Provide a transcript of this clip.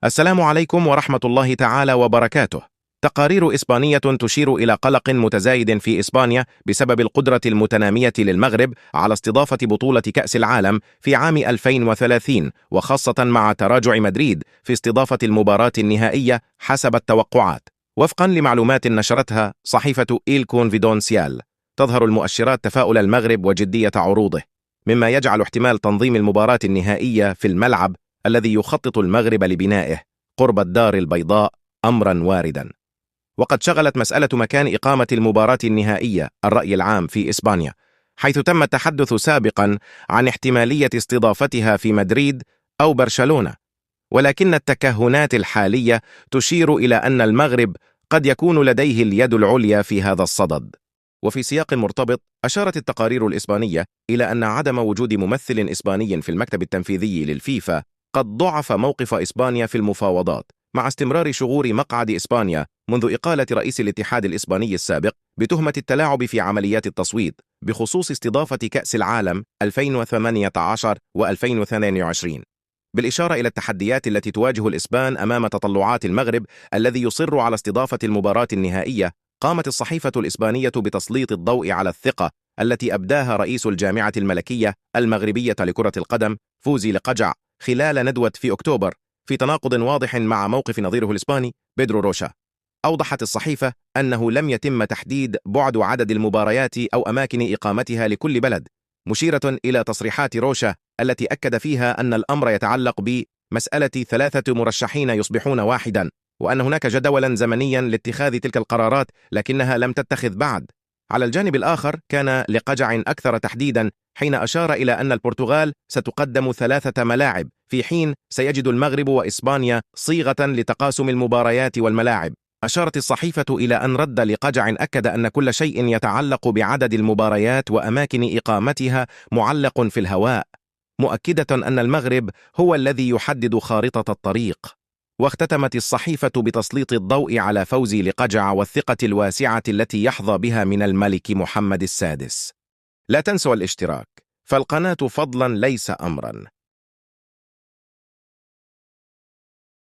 السلام عليكم ورحمة الله تعالى وبركاته. تقارير إسبانية تشير إلى قلق متزايد في إسبانيا بسبب القدرة المتنامية للمغرب على استضافة بطولة كأس العالم في عام 2030، وخاصة مع تراجع مدريد في استضافة المباراة النهائية حسب التوقعات. وفقا لمعلومات نشرتها صحيفة إيل كونفيدونسيال، تظهر المؤشرات تفاؤل المغرب وجدية عروضه، مما يجعل احتمال تنظيم المباراة النهائية في الملعب الذي يخطط المغرب لبنائه قرب الدار البيضاء أمرا واردا. وقد شغلت مسألة مكان إقامة المباراة النهائية الرأي العام في إسبانيا، حيث تم التحدث سابقا عن احتمالية استضافتها في مدريد أو برشلونة، ولكن التكهنات الحالية تشير إلى أن المغرب قد يكون لديه اليد العليا في هذا الصدد. وفي سياق مرتبط، أشارت التقارير الإسبانية إلى أن عدم وجود ممثل إسباني في المكتب التنفيذي للفيفا قد ضعف موقف إسبانيا في المفاوضات، مع استمرار شغور مقعد إسبانيا منذ إقالة رئيس الاتحاد الإسباني السابق بتهمة التلاعب في عمليات التصويت بخصوص استضافة كأس العالم 2018 و2022، بالإشارة إلى التحديات التي تواجه الإسبان أمام تطلعات المغرب الذي يصر على استضافة المباراة النهائية. قامت الصحيفة الإسبانية بتسليط الضوء على الثقة التي أبداها رئيس الجامعة الملكية المغربية لكرة القدم فوزي لقجع خلال ندوة في أكتوبر، في تناقض واضح مع موقف نظيره الإسباني بيدرو روشا. أوضحت الصحيفة أنه لم يتم تحديد بعد عدد المباريات أو أماكن إقامتها لكل بلد، مشيرة إلى تصريحات روشا التي أكد فيها أن الأمر يتعلق بمسألة 3 مرشحين يصبحون واحدا، وأن هناك جدولا زمنيا لاتخاذ تلك القرارات لكنها لم تتخذ بعد. على الجانب الآخر، كان لقجع أكثر تحديدا حين أشار إلى أن البرتغال ستقدم 3 ملاعب، في حين سيجد المغرب وإسبانيا صيغة لتقاسم المباريات والملاعب. أشارت الصحيفة إلى أن رد لقجع أكد أن كل شيء يتعلق بعدد المباريات وأماكن إقامتها معلق في الهواء، مؤكدة أن المغرب هو الذي يحدد خارطة الطريق. واختتمت الصحيفة بتسليط الضوء على فوز لقجع والثقة الواسعة التي يحظى بها من الملك محمد السادس. لا تنسوا الاشتراك، فالقناة فضلا ليس أمرا.